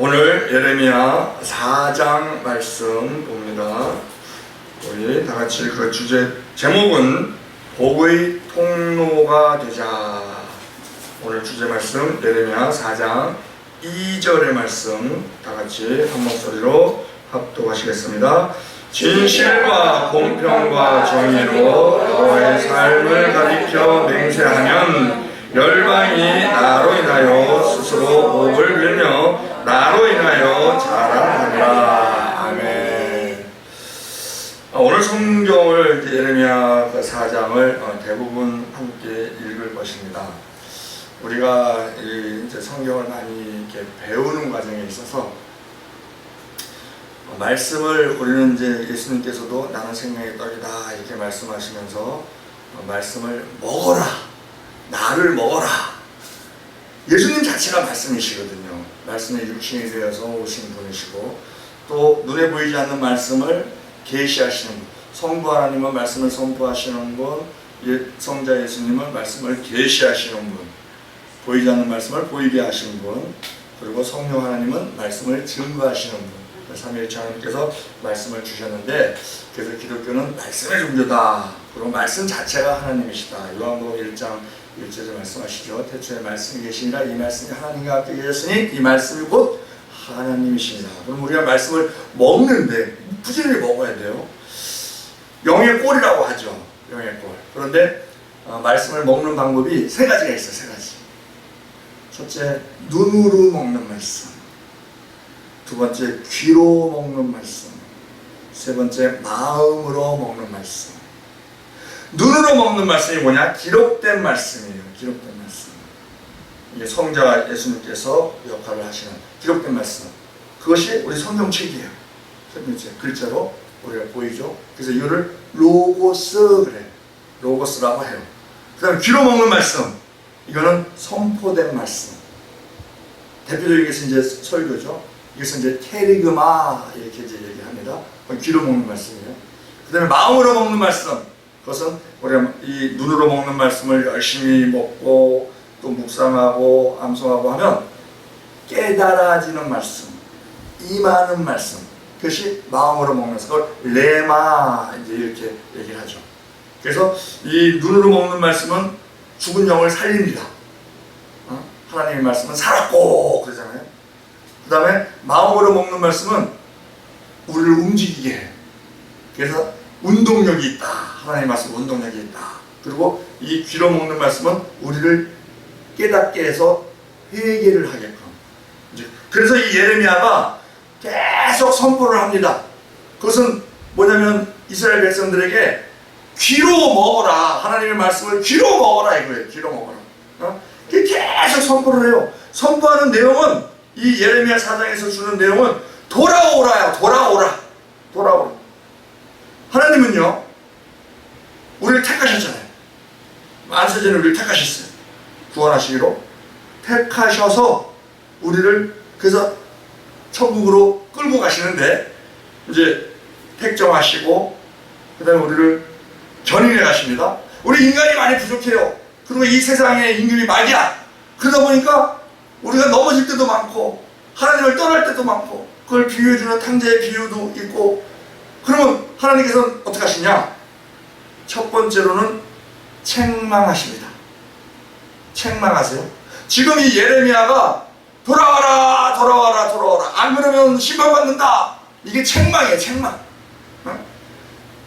오늘 예레미야 4장 말씀 봅니다. 우리 다 같이 그 주제 제목은 복의 통로가 되자. 오늘 주제 말씀 예레미야 4장 2절의 말씀 다 같이 한 목소리로 합독하시겠습니다. 진실과 공평과 정의로 너의 삶을 가리켜 맹세하면 열방이 나로 인하여 스스로 복을 빌며 나로 인하여 자랑하리라. 아멘. 오늘 성경을 예레미야 4장을 대부분 함께 읽을 것입니다. 우리가 이제 성경을 많이 이렇게 배우는 과정에 있어서 말씀을 우리는 이제 예수님께서도 나는 생명의 떡이다 이렇게 말씀하시면서 말씀을 먹어라, 나를 먹어라. 예수님 자체가 말씀이시거든요. 말씀이 육신이 되어서 오신 분이시고 또 눈에 보이지 않는 말씀을 계시하시는 분, 성부 하나님은 말씀을 선포하시는 분, 성자 예수님은 말씀을 계시하시는 분, 보이지 않는 말씀을 보이게 하시는 분, 그리고 성령 하나님은 말씀을 증거하시는 분, 삼위일체 하나님께서 말씀을 주셨는데, 그래서 기독교는 말씀의 종교다. 그리고 말씀 자체가 하나님이시다. 요한복음 1장 1절에 말씀하시죠. 태초에 말씀이 계시니라. 이 말씀이 하나님과 함께 계셨으니 이 말씀이 곧 하나님이시니라. 그럼 우리가 말씀을 먹는데 부지런히 먹어야 돼요. 영의 꼴이라고 하죠. 영의 꼴. 그런데 말씀을 먹는 방법이 세 가지가 있어요. 세 가지. 첫째, 눈으로 먹는 말씀. 두 번째, 귀로 먹는 말씀. 세 번째, 마음으로 먹는 말씀. 눈으로 먹는 말씀이 뭐냐? 기록된 말씀이에요. 기록된 말씀. 이게 성자 예수님께서 역할을 하시는 기록된 말씀. 그것이 우리 성경책이에요. 성경책. 글자로 우리가 보이죠? 그래서 이거를 로고스 그래. 로고스라고 해요. 그 다음에 귀로 먹는 말씀. 이거는 선포된 말씀. 대표적인 것은 이제 설교죠. 이것은 이제 캐리그마 이렇게 이제 얘기합니다. 귀로 먹는 말씀이에요. 그 다음에 마음으로 먹는 말씀. 그것은 우리가 이 눈으로 먹는 말씀을 열심히 먹고 또 묵상하고 암송하고 하면 깨달아지는 말씀, 임하는 말씀. 그것이 마음으로 먹는 말씀. 그걸 레마 이제 이렇게 얘기를 하죠. 그래서 이 눈으로 먹는 말씀은 죽은 영을 살립니다. 하나님의 말씀은 살았고 그러잖아요. 그 다음에 마음으로 먹는 말씀은 우리를 움직이게 해요. 그래서 운동력이 있다. 하나님의 말씀은 운동력이 있다. 그리고 이 귀로 먹는 말씀은 우리를 깨닫게 해서 회개를 하게끔. 그래서 이 예레미야가 계속 선포를 합니다. 그것은 뭐냐면 이스라엘 백성들에게 귀로 먹어라. 하나님의 말씀을 귀로 먹어라 이거예요. 귀로 먹어라. 계속 선포를 해요. 선포하는 내용은 이 예레미야 4장에서 주는 내용은 돌아오라요. 돌아오라. 돌아오라. 하나님은요, 우리를 택하셨잖아요. 안세전에 우리를 택하셨어요. 구원하시기로 택하셔서 우리를 그래서 천국으로 끌고 가시는데 이제 택정하시고 그 다음에 우리를 견인해 가십니다. 우리 인간이 많이 부족해요. 그리고 이 세상의 임금이 말이야. 그러다 보니까 우리가 넘어질 때도 많고 하나님을 떠날 때도 많고 그걸 비유해주는 탕자의 비유도 있고. 그러면 하나님께서는 어떻게 하시냐? 첫 번째로는 책망하십니다. 책망하세요. 지금 이 예레미야가 돌아와라 돌아와라 돌아와라 안 그러면 심판받는다. 이게 책망이에요. 책망.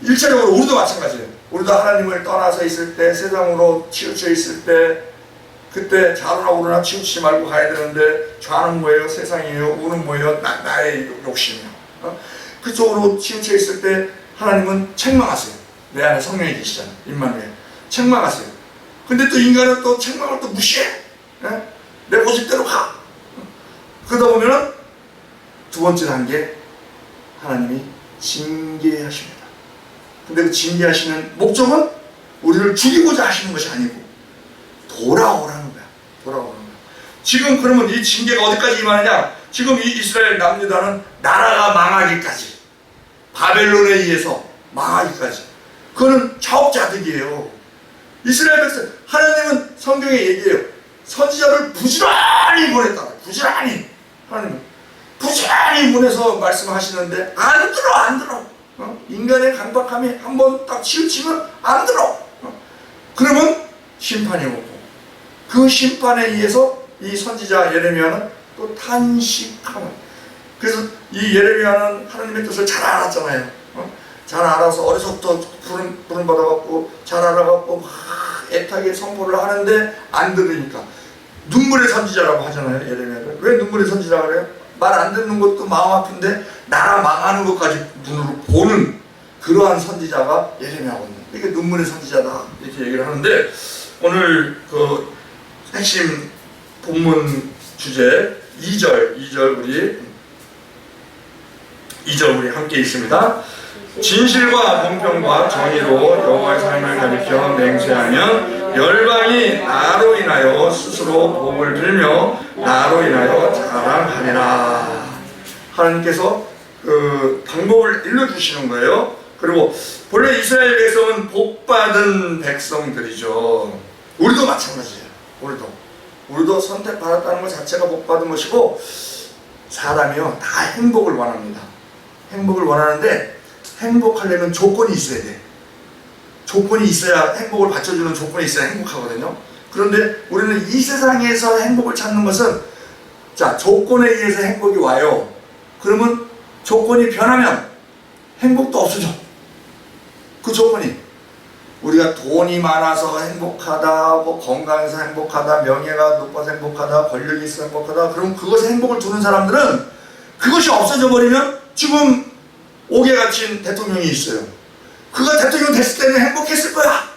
1차적으로 우리도 마찬가지예요. 우리도 하나님을 떠나서 있을 때, 세상으로 치우쳐 있을 때, 그때 좌로나 우로나 치우치지 말고 가야 되는데 좌는 뭐예요? 세상이에요. 우는 뭐예요? 나의 욕심이에요. 그쪽으로 치우쳐 있을 때 하나님은 책망하세요. 내 안에 성령이 계시잖아요. 임마누엘. 책망하세요. 근데 또 인간은 또 책망을 또 무시해. 내 고집대로 가. 그러다 보면은 두 번째 단계, 하나님이 징계하십니다. 근데 그 징계하시는 목적은 우리를 죽이고자 하시는 것이 아니고 돌아오라는 거야. 돌아오라는 거야. 지금 그러면 이 징계가 어디까지 임하느냐? 지금 이 이스라엘 남유다는 나라가 망하기까지, 바벨론에 의해서 망하기까지, 그거는 자업자득이에요. 이스라엘 백성, 하나님은 성경에 얘기해요. 선지자를 부지런히 보냈다. 부지런히. 하나님은 가만히 문에서 말씀하시는데 안 들어. 인간의 강박함이 한번 딱 치우치면 안 들어. 그러면 심판이 오고, 그 심판에 의해서 이 선지자 예레미야는 또 탄식하는. 그래서 이 예레미야는 하나님의 뜻을 잘 알았잖아요. 잘 알아서 어려서부터 부름 받아갖고 잘 알아갖고 막 애타게 선포를 하는데 안 들으니까 눈물의 선지자라고 하잖아요. 예레미야를 왜 눈물의 선지자라고 그래요? 말 안 듣는 것도 마음 아픈데 나라 망하는 것까지 눈으로 보는 그러한 선지자가 예레미야거든요. 이게 눈물의 선지자다 이렇게 얘기를 하는데, 오늘 그 핵심 본문 주제 2절 우리 함께 읽습니다. 진실과 공평과 정의로 여호와의 삶을 가리켜 맹세하면 열방이 나로 인하여 스스로 복을 빌며 나로 인하여 자랑하리라. 하나님께서 그 방법을 일러주시는 거예요. 그리고 본래 이스라엘 백성은 복받은 백성들이죠. 우리도 마찬가지예요. 우리도 선택받았다는 것 자체가 복받은 것이고, 사람이요 다 행복을 원합니다. 행복을 원하는데 행복하려면 조건이 있어야 돼. 조건이 있어야, 행복을 받쳐주는 조건이 있어야 행복하거든요. 그런데 우리는 이 세상에서 행복을 찾는 것은, 자, 조건에 의해서 행복이 와요. 그러면 조건이 변하면 행복도 없어져. 그 조건이, 우리가 돈이 많아서 행복하다, 뭐 건강해서 행복하다, 명예가 높아서 행복하다, 권력이 있어서 행복하다, 그럼 그것에 행복을 두는 사람들은 그것이 없어져 버리면, 지금 옥에 갇힌 대통령이 있어요. 그가 대통령 됐을 때는 행복했을 거야.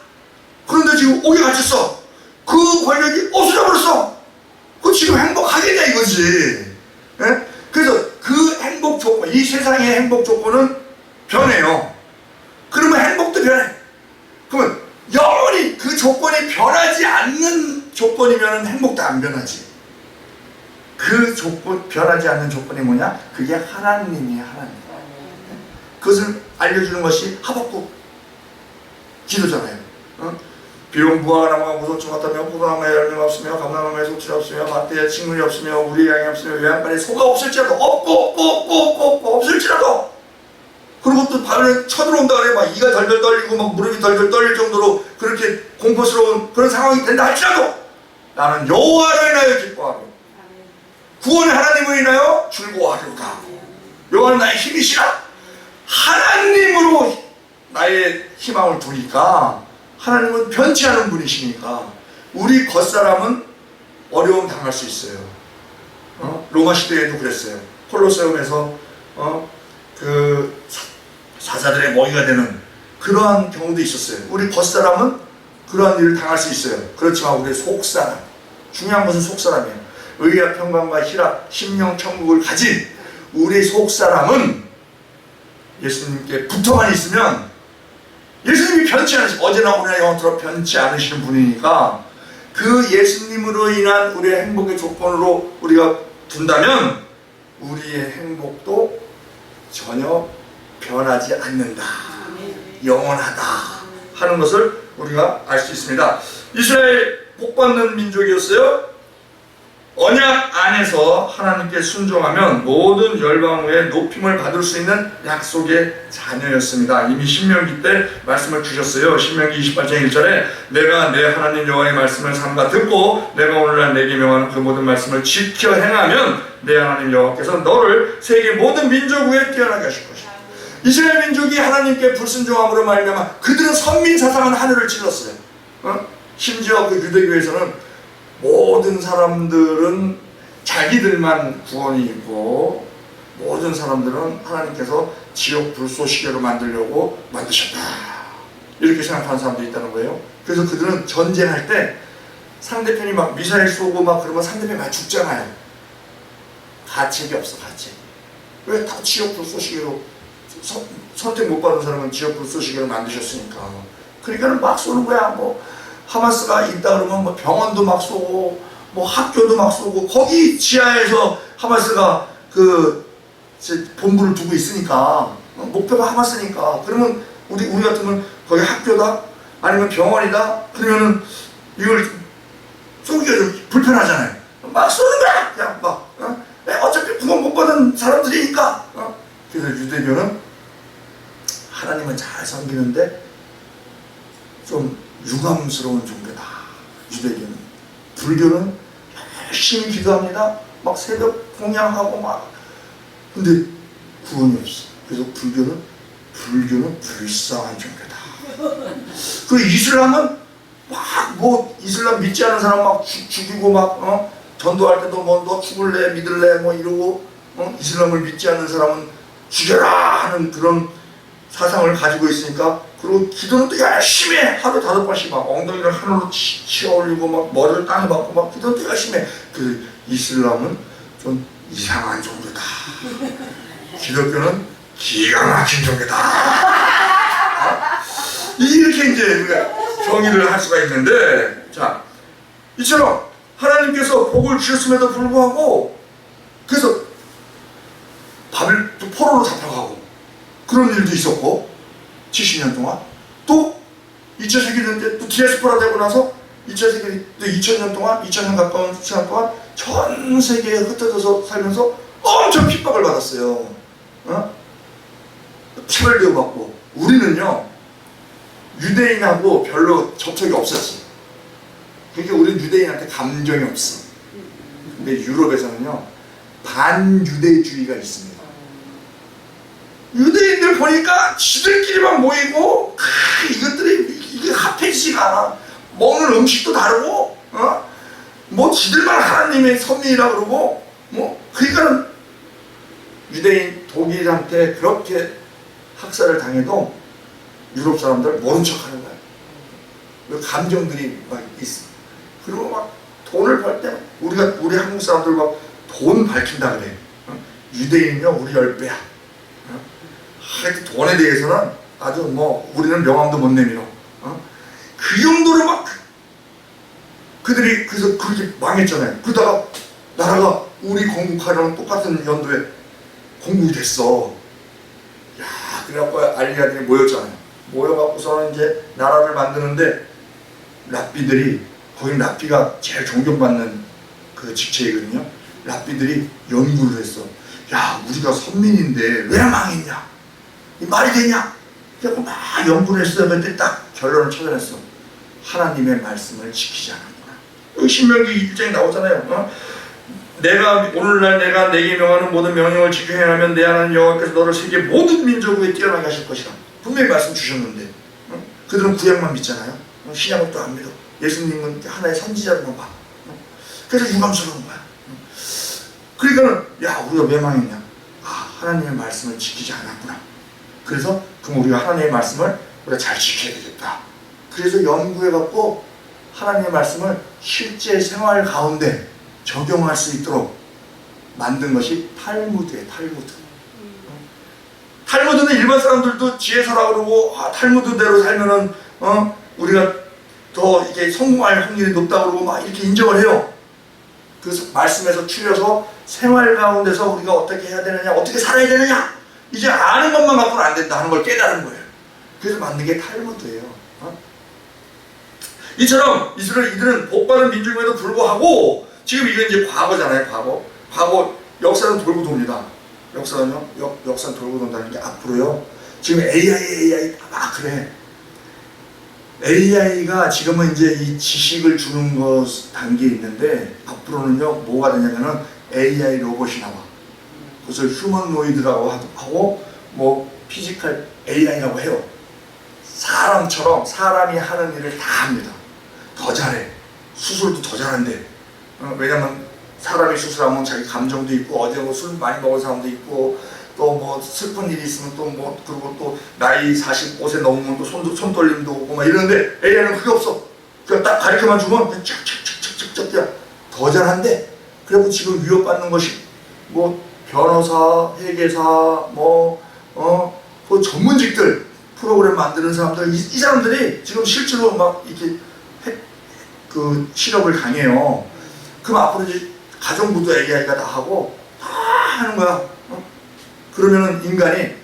그런데 지금 옥에 갇혔어. 그 권력이 없어져 버렸어. 그 지금 행복하겠냐 이거지. 예? 그래서 그 행복 조건, 이 세상의 행복 조건은 변해요. 그러면 행복도 변해. 그러면 영원히 그 조건이 변하지 않는 조건이면 행복도 안 변하지. 그 조건, 변하지 않는 조건이 뭐냐? 그게 하나님이야, 하나님. 그것을 알려주는 것이 하박국 기도잖아요. 비록 무화과 나무가 무섭지 못하며 포도나무에 열매가 없으며 감람나무에 소출이 없으며 밭에 식물이 없으며 우리 양이 없으며 외양간에 소가 없을지라도, 없고 없을지라도. 그리고 또 밤에 쳐들어온다 그래. 막 이가 덜덜 떨리고 막 무릎이 덜덜 떨릴 정도로 그렇게 공포스러운 그런 상황이 된다 할지라도 나는 여호와를 인하여 기뻐하며 구원의 하나님을 인하여 즐거워하리로다. 여호와는 나의 힘이시라. 하나님으로 나의 희망을 두니까, 하나님은 변치 않은 분이시니까 우리 겉사람은 어려움 당할 수 있어요. 로마 시대에도 그랬어요. 콜로세움에서 그 사자들의 먹이가 되는 그러한 경우도 있었어요. 우리 겉사람은 그러한 일을 당할 수 있어요. 그렇지만 우리 속사람, 중요한 것은 속사람이에요. 의와 평강과 희락, 심령 천국을 가진 우리 속사람은 예수님께 붙어만 있으면, 예수님이 변치 않으시고 어제나 오늘나 영원토록 변치 않으시는 분이니까, 그 예수님으로 인한 우리의 행복의 조건으로 우리가 둔다면 우리의 행복도 전혀 변하지 않는다, 영원하다 하는 것을 우리가 알 수 있습니다. 이스라엘 복받는 민족이었어요. 언약 안에서 하나님께 순종하면 모든 열방 후에 높임을 받을 수 있는 약속의 자녀였습니다. 이미 신명기 때 말씀을 주셨어요. 신명기 28장 1절에 내가 내 하나님 여호와의 말씀을 삼가 듣고 내가 오늘날 내게 명하는 그 모든 말씀을 지켜 행하면 내 하나님 여호와께서 너를 세계 모든 민족 위에 뛰어나게 하실 것이다. 이스라엘 민족이 하나님께 불순종함으로 말미암아 그들은 선민 사상한 하늘을 찔렀어요. 심지어 그 유대교에서는 모든 사람들은 자기들만 구원이 있고 모든 사람들은 하나님께서 지옥 불쏘시개로 만들려고 만드셨다, 이렇게 생각하는 사람들이 있다는 거예요. 그래서 그들은 전쟁할 때 상대편이 막 미사일 쏘고 막 그러면 상대편이 많이 죽잖아요. 가책이 없어, 가책. 왜 다 지옥 불쏘시개로, 선택 못 받은 사람은 지옥 불쏘시개로 만드셨으니까. 그러니까는 막 쏘는 거야. 뭐 하마스가 있다 그러면 뭐 병원도 막 쏘고 뭐 학교도 막 쏘고, 거기 지하에서 하마스가 그 본부를 두고 있으니까, 목표가 하마스니까. 그러면 우리 같으면 거기 학교다 아니면 병원이다 그러면은 이걸 쏘기가 좀 불편하잖아요. 막 쏘는 거야. 그냥 막 어차피 구원 못 받은 사람들이니까. 그래서 유대교는 하나님은 잘 섬기는데 좀 유감스러운 종교다. 유대교는. 불교는 열심히 기도합니다. 막 새벽 공양하고 막. 근데 구원이 없어. 그래서 불교는 불쌍한 종교다. 그 이슬람은 막 뭐 이슬람 믿지 않은 사람 막 죽이고 막 전도할 때도 뭐 너 죽을래 믿을래 뭐 이러고 이슬람을 믿지 않는 사람은 죽여라 하는 그런 사상을 가지고 있으니까. 그리고 기도는 또 열심히 해. 하루 5번씩 막 엉덩이를 하늘로 치어 올리고 막 머리를 땅에 박고 막 기도는 또 열심히 해. 그 이슬람은 좀 이상한 종교다. 기독교는 기가 막힌 종교다. 이렇게 이제 우리가 정의를 할 수가 있는데, 자, 이처럼 하나님께서 복을 주셨음에도 불구하고 그래서 포로로 잡혀가고 그런 일도 있었고 70년 동안 또 2차 세계대전 때 또 디아스포라 되고 나서 2차 세계 때 2000년 동안 2000년 가까운 시간 동안 전 세계에 흩어져서 살면서 엄청 핍박을 받았어요. 차별도 받고. 우리는요 유대인하고 별로 접촉이 없었지. 그러니까 우리는 유대인한테 감정이 없어. 근데 유럽에서는요 반유대주의가 있습니다. 유대인들 보니까 지들끼리만 모이고 이것들이 이게 합해지지가 않아. 먹는 음식도 다르고 뭐 지들만 하나님의 선민이라 그러고 뭐 그러니까 유대인 독일한테 그렇게 학살을 당해도 유럽 사람들 모른 척하는 거야. 감정들이 막 있어. 그리고 막 돈을 벌 때 우리 한국 사람들 막 돈 밝힌다 그래. 유대인이요 우리 10배야. 하여튼 돈에 대해서는 아주 뭐 우리는 명함도 못 내밀어. 그 정도로 막 그들이 그래서 그렇게 망했잖아요. 그러다가 나라가 우리 건국하려는 똑같은 연도에 건국이 됐어. 야, 그래갖고 알리아들이 모였잖아요. 모여갖고서는 이제 나라를 만드는데 랍비들이 거기 랍비가 제일 존경받는 그 직책이거든요. 랍비들이 연구를 했어. 야, 우리가 선민인데 왜 망했냐? 이 말이 되냐? 그래서 막 연구를 했어. 근데 딱 결론을 찾아냈어. 하나님의 말씀을 지키지 않았구나. 여기 신명기 1장에 나오잖아요. 내가 오늘날 내가 내게 명하는 모든 명령을 지켜야 하면 내 하나님 여호와께서 너를 세계 모든 민족 위에 뛰어나게 하실 것이라. 분명히 말씀 주셨는데 그들은 구약만 믿잖아요. 신약은 또 안 믿어. 예수님은 하나의 선지자로만 봐. 그래서 유감스러운 거야. 그러니까는 야 우리가 왜 망했냐? 아 하나님의 말씀을 지키지 않았구나. 그래서 그럼 우리가 하나님의 말씀을 우리가 잘 지켜야 되겠다. 그래서 연구해갖고 하나님의 말씀을 실제 생활 가운데 적용할 수 있도록 만든 것이 탈무드예요. 탈무드. 탈무드는 일반 사람들도 지혜서라 그러고 탈무드대로 살면은 우리가 더 이렇게 성공할 확률이 높다 그러고 막 이렇게 인정을 해요. 그래서 말씀에서 추려서 생활 가운데서 우리가 어떻게 해야 되느냐, 어떻게 살아야 되느냐, 이제 아는 것만 갖고는 안 된다 하는 걸 깨달은 거예요. 그래서 만든 게 탈무드예요. 이처럼 이들은 복받은 민족임에도 불구하고 지금 이게 이제 과거잖아요. 과거 역사는 돌고 돕니다. 역사는요, 역사는 돌고 돈다는 게 앞으로요. 지금 AI 막 그래. AI가 지금은 이제 이 지식을 주는 것 단계에 있는데 앞으로는요 뭐가 되냐면은 AI 로봇이 나와. 그래서 휴머노이드라고 하고 뭐 피지컬 AI라고 해요. 사람처럼 사람이 하는 일을 다 합니다. 더 잘해. 수술도 더 잘한대. 왜냐면 사람이 수술하면 자기 감정도 있고 어제 뭐 술 많이 먹은 사람도 있고 또 뭐 슬픈 일이 있으면 또 뭐 그리고 또 나이 45세 넘으면 또 손떨림도 오고 막 이러는데 AI는 그게 없어. 그냥 딱 가르쳐만 주면 그냥 쫙쫙쫙쫙쫙 더 잘한대. 그리고 지금 위협받는 것이 뭐 변호사, 회계사, 그 전문직들 프로그램 만드는 사람들 이 사람들이 지금 실제로 막 이렇게 그 실업을 당해요. 그럼 앞으로 이제 가정부도 AI가 다 하고 다 하는 거야. 그러면은 인간이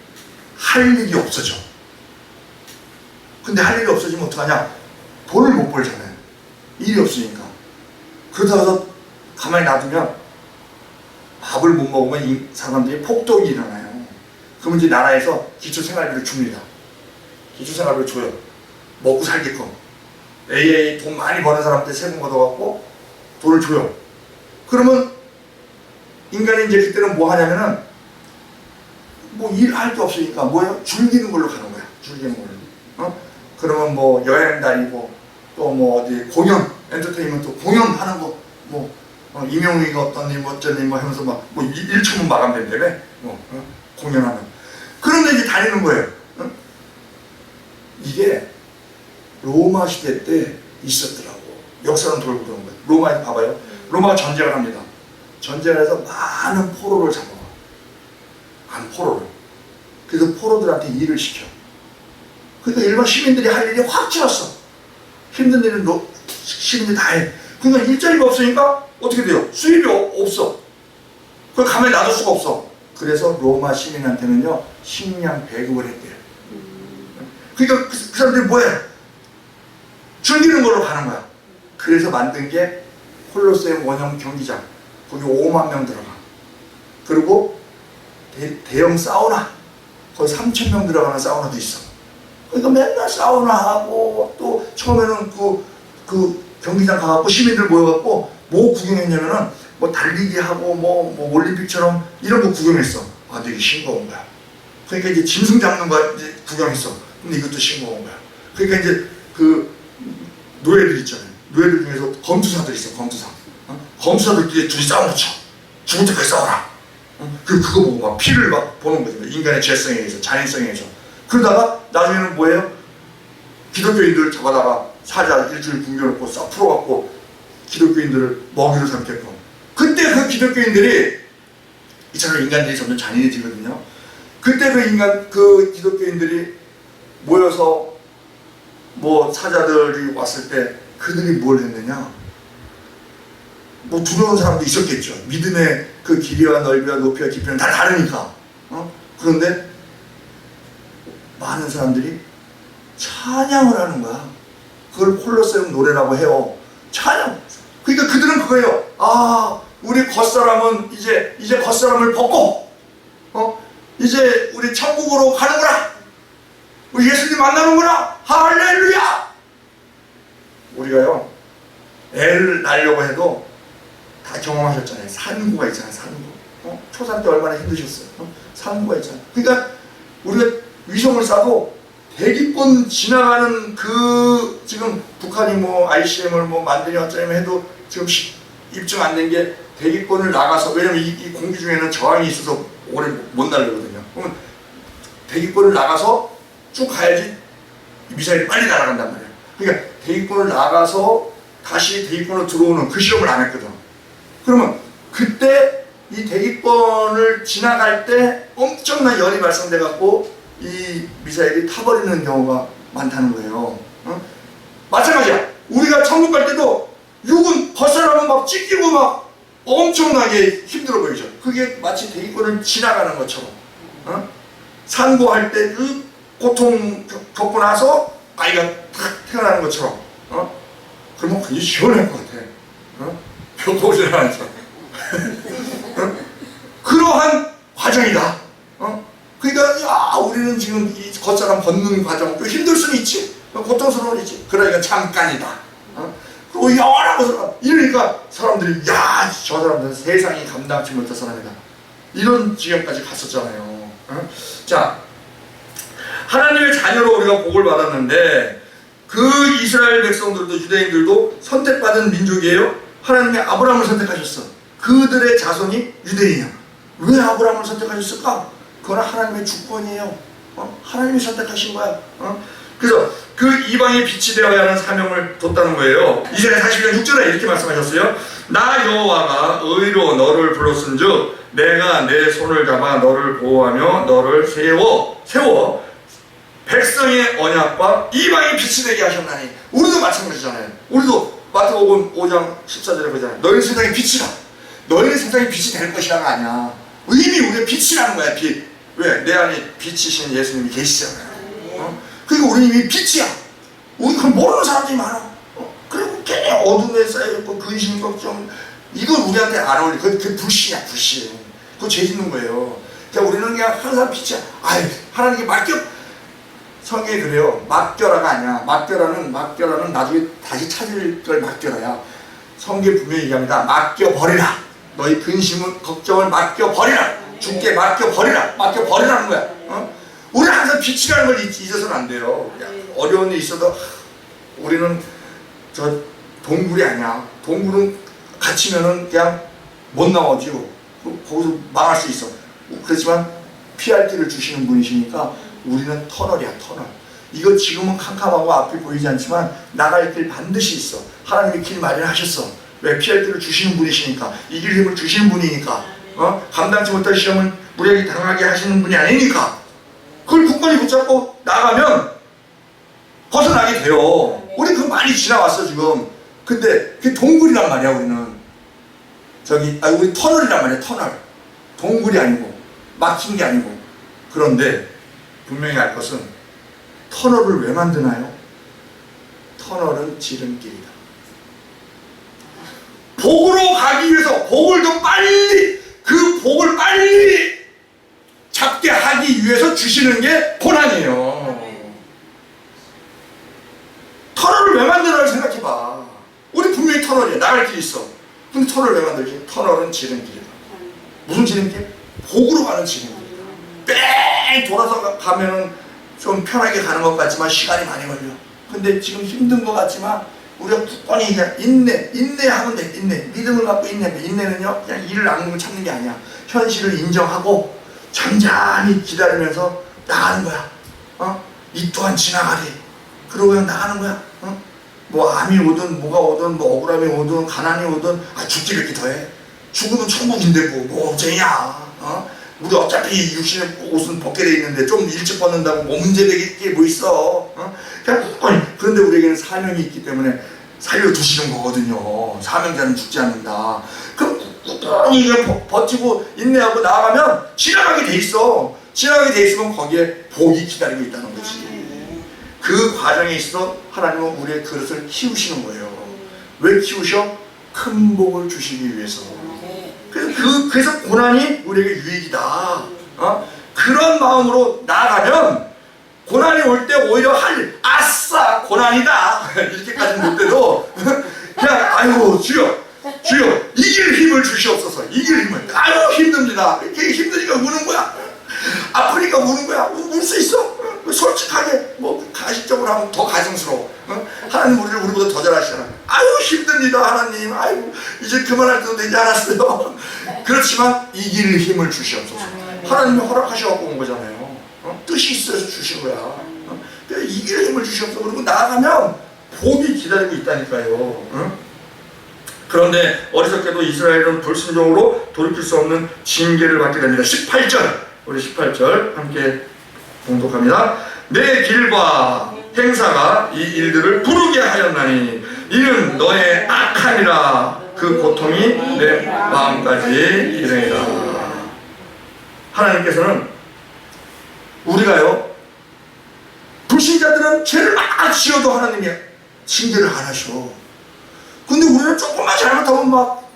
할 일이 없어져. 근데 할 일이 없어지면 어떡하냐? 돈을 못 벌잖아요. 일이 없으니까. 그렇다고 해서 가만히 놔두면 밥을 못 먹으면 이 사람들이 폭동이 일어나요. 그러면 이제 나라에서 기초생활비를 줍니다. 기초생활비를 줘요. 먹고 살게끔. AA 돈 많이 버는 사람한테 세금 걷어갖고 돈을 줘요. 그러면 인간이 이제 그때는 뭐 하냐면은 뭐 일할 게 없으니까 뭐예요? 즐기는 걸로 가는 거야. 즐기는 걸로. 그러면 뭐 여행 다니고 또 뭐 어디 공연, 엔터테인먼트 공연하는 거 뭐 이명희가 어떤 일 어쩐 일뭐 하면서 막 뭐 1초면 마감된다며 공연하는. 그런데 이제 다니는 거예요. 이게 로마 시대 때 있었더라고. 역사는 돌고 그러는 거예요. 로마에 봐봐요. 로마가 전쟁을 합니다. 전쟁을 해서 많은 포로를 잡아와. 많은 포로를. 그래서 포로들한테 일을 시켜. 그러니까 일반 시민들이 할 일이 확 줄었어. 힘든 일은 시민들이 다 해. 그러니까 일자리가 없으니까 어떻게 돼요? 수입이 없어. 그걸 가만히 놔둘 수가 없어. 그래서 로마 시민한테는요 식량 배급을 했대요. 그러니까 그 사람들이 뭐해? 즐기는 걸로 가는 거야. 그래서 만든 게 콜로세움 원형 경기장. 거기 5만 명 들어가. 그리고 대형 사우나. 거기 3,000명 들어가는 사우나도 있어. 그러니까 맨날 사우나하고 또 처음에는 그 경기장 가갖고 시민들 모여갖고 뭐 구경했냐면은 뭐 달리기 하고 뭐 올림픽처럼 이런 거 구경했어. 아, 되게 싱거운 거야. 그러니까 이제 짐승 잡는 거 이제 구경했어. 근데 이것도 싱거운 거야. 그러니까 이제 그 노예들 있잖아요. 노예들 중에서 검투사들 있어. 검투사. 검투사들끼리 둘이 싸움을 쳐. 죽을 때까지 싸워라. 그거 보고 막 피를 막 보는 거죠. 인간의 죄성에 의해서, 자연성에 의해서. 그러다가 나중에는 뭐예요? 기독교인들을 잡아다가 사자 일주일 굶겨놓고 싹 풀어갖고 기독교인들을 먹이로 삼겠고. 그때 그 기독교인들이 이처럼 인간들이 점점 잔인해지거든요. 그때 그 기독교인들이 모여서 뭐 사자들이 왔을 때 그들이 뭘 했느냐? 뭐 두려운 사람도 있었겠죠. 믿음의 그 길이와 넓이와 높이와 깊이는 다 다르니까. 그런데 많은 사람들이 찬양을 하는 거야. 그걸 콜로세움 노래라고 해요. 찬양. 그러니까 그들은 그거예요. 아, 우리 겉사람은 이제 겉사람을 벗고 이제 우리 천국으로 가는구나. 우리 예수님 만나는구나. 할렐루야. 우리가요 애를 낳으려고 해도 다 경험하셨잖아요. 산후가 있잖아요. 산후. 초산 때 얼마나 힘드셨어요. 산후가 있잖아요. 그러니까 우리가 위성을 쏴도 대기권 지나가는 그 지금 북한이 뭐 ICM을 뭐 만드냐 어쩌냐 해도 지금 입증 안 된 게 대기권을 나가서, 왜냐면 이 공기 중에는 저항이 있어서 오래 못 날르거든요. 그러면 대기권을 나가서 쭉 가야지 미사일이 빨리 날아간단 말이에요. 그러니까 대기권을 나가서 다시 대기권으로 들어오는 그 실험을 안 했거든. 그러면 그때 이 대기권을 지나갈 때 엄청난 열이 발생돼 갖고 이 미사일이 타버리는 경우가 많다는 거예요. 마찬가지야. 우리가 천국 갈 때도 육은 겉사람은 막 찢기고 막 엄청나게 힘들어 보이죠. 그게 마치 대기권을 지나가는 것처럼. 산고할 때 그 고통 겪고 나서 아이가 탁 태어나는 것처럼. 그러면 굉장히 시원할 것 같아. 벽 오질 않죠. 그러한 과정이다. 그러니까 야, 우리는 지금 이 겉사람 벗는 과정 또 힘들 수는 있지. 고통스러운 있지. 그러니까 잠깐이다. 그리고 영원한 것으로 이러니까 사람들이 야, 저 사람들은 세상이 감당치 못할 사람이다. 이런 지경까지 갔었잖아요. 자, 하나님의 자녀로 우리가 복을 받았는데 그 이스라엘 백성들도 유대인들도 선택받은 민족이에요. 하나님의 아브라함을 선택하셨어. 그들의 자손이 유대인이야. 왜 아브라함을 선택하셨을까? 그건 하나님의 주권이에요. 하나님이 선택하신 거야. 그래서 그 이방의 빛이 되어야 하는 사명을 뒀다는 거예요. 이사야 41장 6절에 이렇게 말씀하셨어요. 나 여호와가 의로 너를 불렀은즉 내가 내 손을 잡아 너를 보호하며 너를 세워 백성의 언약과 이방의 빛이 되게 하셨나니. 우리도 마찬가지잖아요. 우리도 마태복음 5장 14절에 보잖아요. 너희 세상의 빛이다. 너희는 세상의 빛이 될 것이라가 아니야. 이미 우리의 빛이라는 거야. 빛. 왜? 내 안에 빛이신 예수님이 계시잖아요. 그러니까 우리 이미 빛이야. 우리 그걸 모르는 사람들이 많아. 그리고 괜히 어둠에 쌓여있고 근심 걱정, 이건 우리한테 안 어울려. 그게 불신이야. 불신. 그거 죄 짓는 거예요. 그러니까 우리는 그냥 항상 빛이, 아유, 하나님께 맡겨. 성경에 그래요. 맡겨라가 아니야. 맡겨라는 나중에 다시 찾을 걸 맡겨라야. 성경에 분명히 얘기합니다. 맡겨버리라. 너희 근심은, 걱정을 맡겨버리라. 주께 맡겨버리라. 맡겨버리라는 거야. 우리는 항상 빛이라는 걸 잊어서는 안 돼요. 어려운 일 있어도 우리는 저 동굴이 아니야. 동굴은 갇히면은 그냥 못 나오지요. 거기서 망할 수 있어. 그렇지만 피할 길을 주시는 분이시니까 우리는 터널이야, 터널. 이거 지금은 캄캄하고 앞이 보이지 않지만 나갈 길 반드시 있어. 하나님이 길 마련하셨어. 왜? 피할 길을 주시는 분이시니까. 이길 힘을 주시는 분이니까. 감당치 못할 시험을 우리에게 당하게 하시는 분이 아니니까. 그걸 굳건히 붙잡고 나가면 벗어나게 돼요. 우리 그거 많이 지나왔어 지금. 근데 그게 동굴이란 말이야. 우리는 우리 터널이란 말이야. 터널. 동굴이 아니고 막힌 게 아니고. 그런데 분명히 알 것은 터널을 왜 만드나요? 터널은 지름길이다. 복으로 가기 위해서 복을 더 빨리, 그 복을 빨리 잡게 하기 위해서 주시는 게 고난이에요. 터널을 왜 만드나를 생각해봐. 우리 분명히 터널이야. 나갈 길이 있어. 근데 터널을 왜 만들지? 터널은 지름길이다. 무슨 지름길? 복으로 가는 지름길. 뺑 돌아서 가면은 좀 편하게 가는 것 같지만 시간이 많이 걸려. 근데 지금 힘든 것 같지만 우리가 굳건히 그냥 인내하면 돼. 믿음을 갖고 인내는요 그냥 일을 악물고 참는 게 아니야. 현실을 인정하고 잠잠히 기다리면서 나가는 거야. 이 또한 지나가리. 그러고 그냥 나가는 거야. 뭐 암이 오든 뭐가 오든 뭐 억울함이 오든 가난이 오든 죽지 그렇게 더해. 죽으면 천국인데 뭐 어째냐. 우리 어차피 육신의 옷은 벗게 돼 있는데 좀 일찍 벗는다고 뭐 문제 되게 게 뭐 있어. 그냥 그런데 우리에게는 사명이 있기 때문에 살려두시는 거거든요. 사명자는 죽지 않는다. 그럼 꾸준히 버티고 인내하고 나아가면 지나가게 돼 있어. 지나가게 돼 있으면 거기에 복이 기다리고 있다는 거지. 그 과정에 있어 하나님은 우리의 그릇을 키우시는 거예요. 왜 키우셔? 큰 복을 주시기 위해서. 그래서 고난이 우리에게 유익이다. 그런 마음으로 나아가면 고난이 올 때 오히려 아싸 고난이다 이렇게까지는 못 돼도 그냥 아이고 주여 이길 힘을 주시옵소서. 이길 힘을. 아유 힘듭니다. 이렇게 힘드니까 우는 거야. 아프니까 우는 거야. 울 수 있어. 솔직하게 뭐 가식적으로 하면 더 가증스러워. 하나님 우리보다 더 잘하시잖아. 아유 힘듭니다 하나님. 아유 이제 그만할 때도 되지 않았어요. 그렇지만 이길 힘을 주시옵소서. 하나님이 허락하셔갖고 온 거잖아요. 뜻이 있어서 주신 거야. 이길 힘을 주시옵소서. 그리고 나아가면 복이 기다리고 있다니까요. 그런데 어리석게도 이스라엘은 불순종으로 돌이킬 수 없는 징계를 받게 됩니다. 18절 우리 18절 함께 봉독합니다. 내 길과 행사가 이 일들을 부르게 하였나니 이는 너의 악함이라. 그 고통이 내 마음까지 이르니라. 하나님께서는 우리가요 불신자들은 죄를 막 지어도 하나님이 징계를 안 하셔. 근데 우리는 조금만 잘못하면 막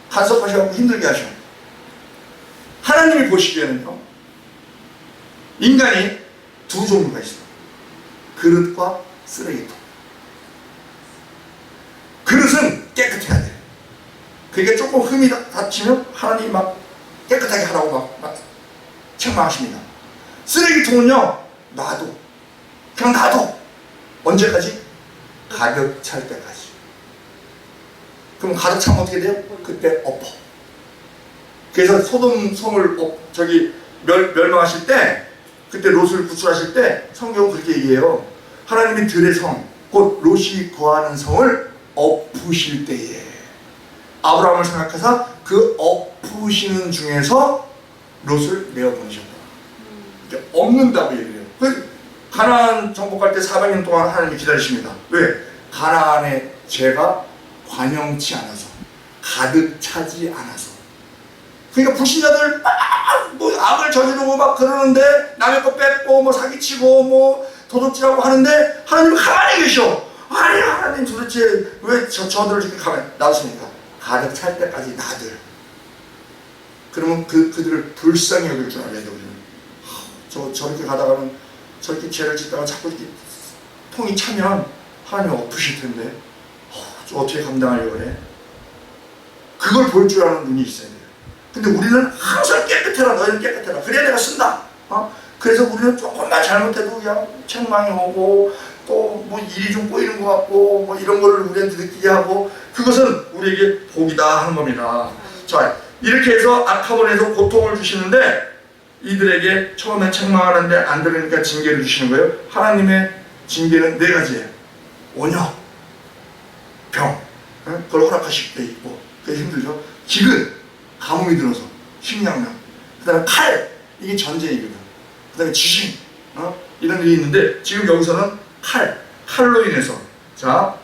간섭하셔서 힘들게 하셔. 하나님이 보시기에는요 인간이 두 종류가 있어요. 그릇과 쓰레기통. 그릇은 깨끗해야 돼. 그러니까 조금 흠이 닫히면 하나님이 막 깨끗하게 하라고 막 책망하십니다. 쓰레기통은요 놔둬. 그냥 놔둬. 언제까지? 가득 찰 때까지. 그럼 가득 차면 어떻게 돼요? 그때 엎어. 그래서 소돔 성을 멸망하실 때, 그때 롯을 구출하실 때 성경은 그렇게 얘기해요. 하나님이 들의 성, 곧 롯이 거하는 성을 엎으실 때에 아브라함을 생각해서 그 엎으시는 중에서 롯을 내어보내셨다. 엎는다고 얘기해요. 가나안 정복할 때 400년 동안 하나님이 기다리십니다. 왜? 가나안의 죄가 관영치 않아서, 가득 차지 않아서. 그러니까 불신자들 뭐 악을 저지르고 막 그러는데 남의 거 뺏고 뭐 사기치고 뭐 도둑질하고 하는데 하나님은 가만히 계셔. 아니 하나님 도대체 왜 저들을 이렇게 가만히 놔두십니까? 가득 찰 때까지 놔둘. 그러면 그들을 불쌍히 여길 줄 알아야 돼. 우리는 저렇게 가다가는 저렇게 죄를 짓다가 자꾸 이렇게 통이 차면 하나님 엎으실 텐데 어떻게 감당하려고 그래? 그걸 볼 줄 아는 눈이 있어야 돼요. 근데 우리는 항상 깨끗해라, 너희는 깨끗해라, 그래야 내가 쓴다. 그래서 우리는 조금만 잘못해도 그냥 책망이 오고 또 뭐 일이 좀 꼬이는 것 같고 뭐 이런 거를 우리한테 느끼게 하고, 그것은 우리에게 복이다 하는 겁니다. 자, 이렇게 해서 아카본에서 고통을 주시는데 이들에게 처음에 책망하는데 안 들으니까 징계를 주시는 거예요. 하나님의 징계는 네 가지예요. 원역, 병, 그걸 허락하실 때 있고, 그게 힘들죠. 기근, 가뭄이 들어서 식량난, 그 다음에 칼, 이게 전쟁이거든. 그 다음에 지진, 이런 일이 있는데 지금 여기서는 칼로 인해서. 자,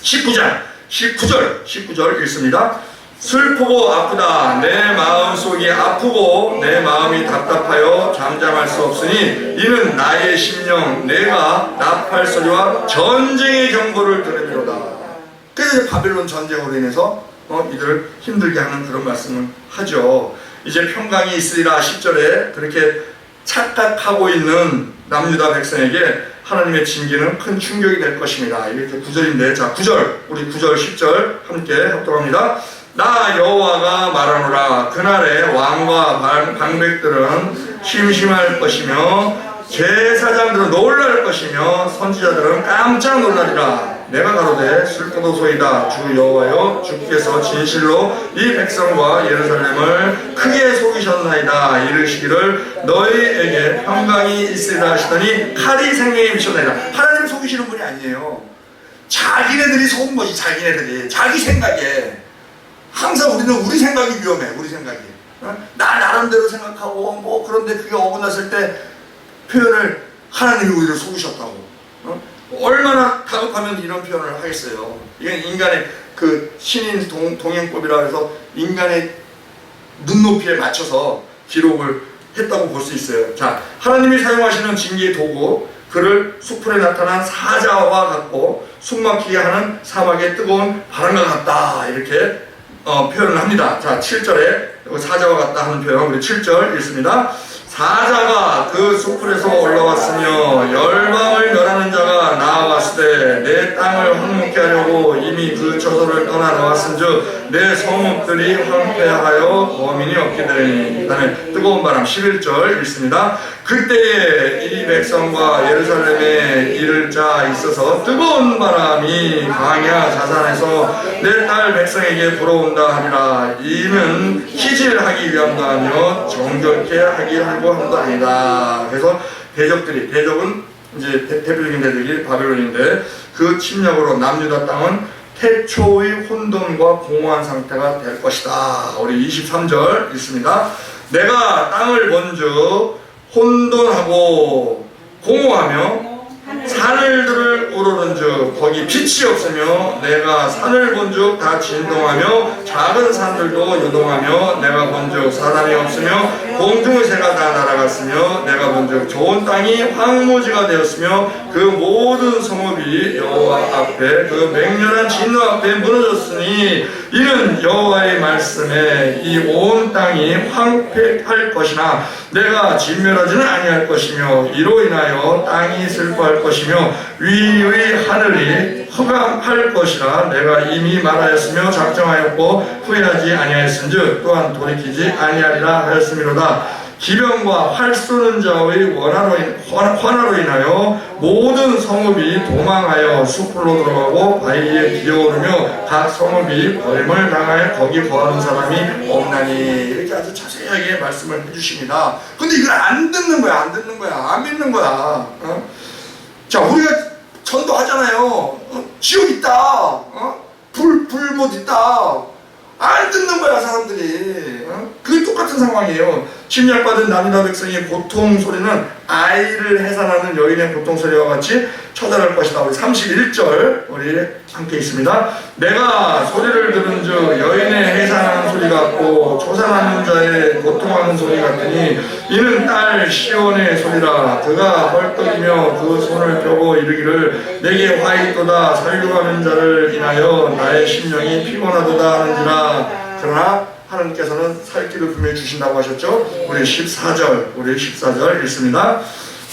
19절 읽습니다. 슬프고 아프다. 내 마음속이 아프고 내 마음이 답답하여 잠잠할 수 없으니 이는 나의 심령 내가 나팔 소리와 전쟁의 경보를 들으리로다. 그래서 바벨론 전쟁으로 인해서 이들을 힘들게 하는 그런 말씀을 하죠. 이제 평강이 있으리라 10절에 그렇게 착각하고 있는 남유다 백성에게 하나님의 징계는 큰 충격이 될 것입니다. 이렇게 9절인데, 자 9절, 우리 9절 10절 함께 합독합니다. 나 여호와가 말하노라. 그날에 왕과 방백들은 심심할 것이며 제사장들은 놀랄 것이며 선지자들은 깜짝 놀라리라. 내가 가로되 슬프도소이다. 주 여호와여, 주께서 진실로 이 백성과 예루살렘을 크게 속이셨나이다. 이르시기를 너희에게 평강이 있으리라 하시더니 칼이 생명에 미쳤나이다. 하나님 속이시는 분이 아니에요. 자기네들이 속은 거지. 자기네들이 자기 생각에. 항상 우리는 우리 생각이 위험해. 우리 생각이. 나 나름대로 생각하고 뭐 그런데 그게 어긋났을 때 표현을 하나님이 우리를 속으셨다고. 얼마나 다급하면 이런 표현을 하겠어요. 이건 인간의 그 신인 동행법이라 해서 인간의 눈높이에 맞춰서 기록을 했다고 볼 수 있어요. 자, 하나님이 사용하시는 징계의 도구, 그를 수풀에 나타난 사자와 같고 숨막히게 하는 사막의 뜨거운 바람과 같다. 이렇게 표현을 합니다. 자, 7절에 사자와 같다 하는 표현, 우리 7절 읽습니다. 사자가 그 수풀에서 올라왔으며 열방을 멸하는 자가 나아왔을 때 내 땅을 황무케 하려고 이미 그 저소를 떠나 나왔은즉 내 성읍들이 황폐하여 거민이 없게 되리니. 그 다음에 뜨거운 바람 11절 읽습니다. 그때에 이 백성과 예루살렘에 이를 자 있어서 뜨거운 바람이 광야 자산에서 내 딸 백성에게 불어온다 하리라. 이는 희질하기 위함도 하며 정결케 하기 하고 함도 아니다. 그래서 대적은 이제 대표적인 대적이 바벨론인데 그 침략으로 남유다 땅은 태초의 혼돈과 공허한 상태가 될 것이다. 우리 23절 있습니다. 내가 땅을 먼저 혼돈하고 공허하며 산을들을 우러는즉 거기 빛이 없으며 내가 산을 본즉 다 진동하며 작은 산들도 요동하며 내가 본즉 사람이 없으며 공중의 새가 다 날아갔으며 내가 본즉 좋은 땅이 황무지가 되었으며 그 모든 성읍이 여호와 앞에 그 맹렬한 진노 앞에 무너졌으니 이는 여호와의 말씀에 이 온 땅이 황폐할 것이나 내가 진멸하지는 아니할 것이며 이로 인하여 땅이 슬퍼할 것이며 위의 하늘이 흑암할 것이라 내가 이미 말하였으며 작정하였고 후회하지 아니하였은즉 또한 돌이키지 아니하리라 하였음이로다. 기병과 활 쏘는 자의 환화로 인하여 모든 성읍이 도망하여 숲으로 들어가고 바위에 기어오르며 각 성읍이 벌을 당하여 거기 거하는 사람이 없나니. 이렇게 아주 자세하게 말씀을 해주십니다. 근데 이걸 안 듣는 거야, 안 믿는 거야. 자, 우리가 전도하잖아요. 지옥 있다, 불못 있다. 안 듣는 거야, 사람들이. 그게 똑같은 상황이에요. 침략받은 남유다 백성의 고통 소리는 아이를 해산하는 여인의 고통 소리와 같이 처절할 것이다. 우리 31절 우리 함께 있습니다. 내가 소리를 들은즉 여인의 해산하는 소리 같고 초산하는 자의 고통하는 소리 같으니 이는 딸 시온의 소리라. 그가 벌떡이며 그 손을 펴고 이르기를 내게 화 있도다. 살려가는 자를 인하여 나의 심령이 피곤하도다 하는지라. 그러나 하나님께서는 살 길을 분명히 주신다고 하셨죠? 우리 14절 읽습니다.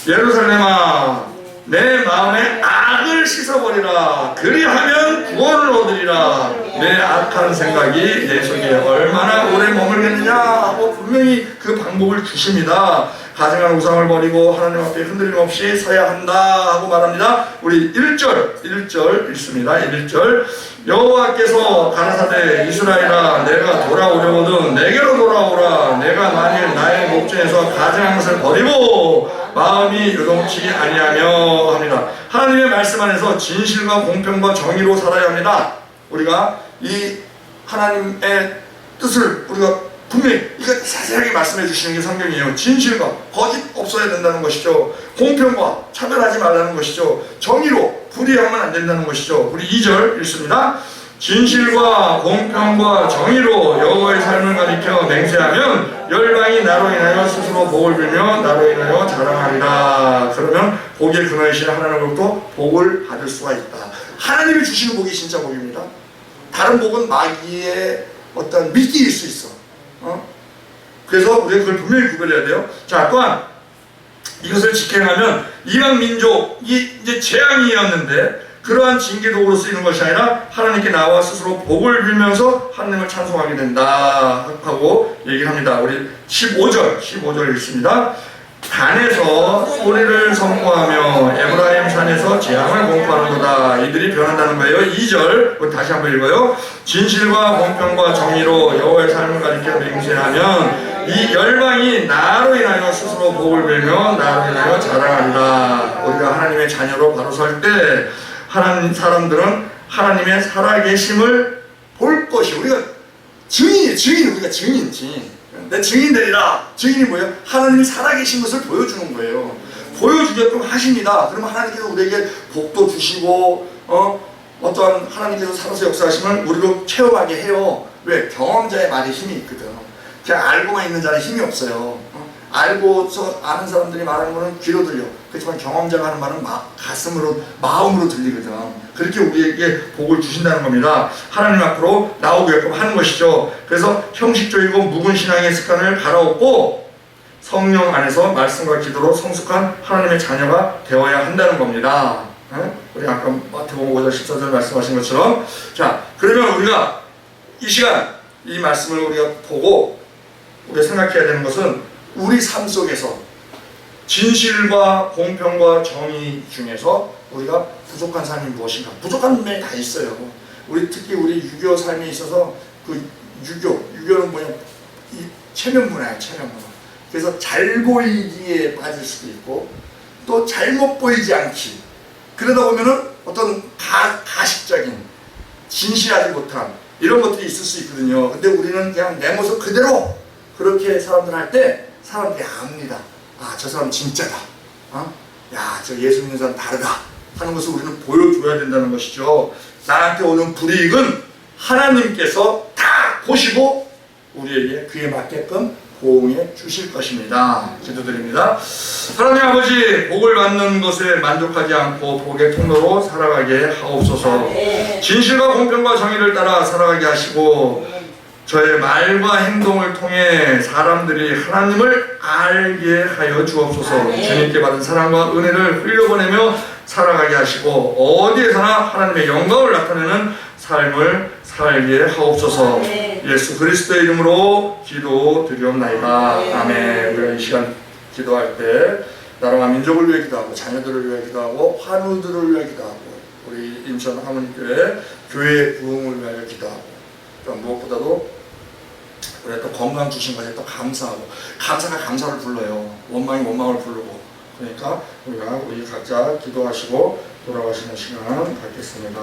예루살렘아, 내 마음에 악을 씻어버리라. 그리하면 구원을 얻으리라. 내 악한 생각이 내 속에 얼마나 오래 머물겠느냐 하고 분명히 그 방법을 주십니다. 가증한 우상을 버리고 하나님 앞에 흔들림 없이 서야 한다 하고 말합니다. 우리 1절 읽습니다. 1절 여호와께서 가라사대 이스라엘아, 내가 돌아오려거든 내게로 돌아오라. 내가 만일 나의 목전에서 가증한 것을 버리고 마음이 요동치 아니하며 합니다. 하나님의 말씀 안에서 진실과 공평과 정의로 살아야 합니다. 우리가 이 하나님의 뜻을 우리가 분명히 이거 자세하게 말씀해 주시는 게 성경이에요. 진실과 거짓 없어야 된다는 것이죠. 공평과 차별하지 말라는 것이죠. 정의로 불의하면 안 된다는 것이죠. 우리 2절 읽습니다. 진실과 공평과 정의로 여호와의 삶을 가리켜 맹세하면 열방이 나로 인하여 스스로 복을 빌며 나로 인하여 자랑하리라. 그러면 복의 근원이신 하나님으로부터 복을 받을 수가 있다. 하나님이 주시는 복이 진짜 복입니다. 다른 복은 마귀의 어떤 미끼일 수 있어. 그래서 우리가 그걸 분명히 구별해야 돼요. 자, 또한 이것을 직행하면 이방 민족이 이제 재앙이었는데 그러한 징계도구로 쓰이는 것이 아니라 하나님께 나와 스스로 복을 빌면서 하나님을 찬송하게 된다 하고 얘기를 합니다. 우리 15절 읽습니다. 단에서 소리를 선포하며 에브라임 산에서 재앙을 공포하는도다. 이들이 변한다는 거예요. 2절 다시 한번 읽어요. 진실과 공평과 정의로 여호와의 삶을 가리켜 맹세하면 이 열방이 나로 인하여 스스로 복을 빌며 나로 인하여 자랑한다. 우리가 하나님의 자녀로 바로 설 때 하나님 사람들은 하나님의 살아계심을 볼 것이 우리가 증인 우리가 증인 내 증인 되리라. 증인이 뭐예요? 하나님이 살아계신 것을 보여주는 거예요. 보여주게끔 하십니다. 그러면 하나님께서 우리에게 복도 주시고 어떠한 하나님께서 살아서 역사하심을 우리로 체험하게 해요. 왜? 경험자의 말에 힘이 있거든. 그냥 알고만 있는 자는 힘이 없어요. 알고서 아는 사람들이 말하는 거는 귀로 들려. 그렇지만 경험자가 하는 말은 가슴으로 마음으로 들리거든. 그렇게 우리에게 복을 주신다는 겁니다. 하나님 앞으로 나오게끔 하는 것이죠. 그래서 형식적이고 묵은 신앙의 습관을 갈아엎고 성령 안에서 말씀과 기도로 성숙한 하나님의 자녀가 되어야 한다는 겁니다. 우리 아까 마태복음 5장 14절 말씀하신 것처럼, 자, 그러면 우리가 이 시간 이 말씀을 우리가 보고 우리가 생각해야 되는 것은 우리 삶 속에서 진실과 공평과 정의 중에서 우리가 부족한 삶이 무엇인가? 부족한 분명히 다 있어요. 특히 우리 유교 삶에 있어서 그 유교는 뭐냐? 이 체면 문화예요, 체면 문화. 그래서 잘 보이기에 빠질 수도 있고 또 잘못 보이지 않기. 그러다 보면은 어떤 가식적인 진실하지 못한 이런 것들이 있을 수 있거든요. 근데 우리는 그냥 내 모습 그대로 그렇게 사람들 할 때 사람들이 압니다. 아, 저 사람 진짜다. 야, 저 예수 믿는 사람 다르다 하는 것을 우리는 보여줘야 된다는 것이죠. 나한테 오는 불이익은 하나님께서 다 보시고 우리에게 그에 맞게끔 보응해 주실 것입니다. 기도드립니다. 하나님 아버지, 복을 받는 것에 만족하지 않고 복의 통로로 살아가게 하옵소서. 진실과 공평과 정의를 따라 살아가게 하시고 저의 말과 행동을 통해 사람들이 하나님을 알게 하여 주옵소서. 주님께 받은 사랑과 은혜를 흘려보내며 살아가게 하시고 어디에서나 하나님의 영광을 나타내는 삶을 살게 하옵소서. 예수 그리스도의 이름으로 기도드리옵나이다. 아멘. 우리가 이 시간 기도할 때 나라와 민족을 위해 기도하고 자녀들을 위해 기도하고 환우들을 위해 기도하고 우리 인천 하모니교회 교회의 부흥을 위하여 기도하고 또 무엇보다도 우리가 또 건강 주신 것에 또 감사하고 감사가 감사를 불러요. 원망이 원망을 부르고. 그러니까 우리 각자 기도하시고 돌아가시는 시간 갖겠습니다.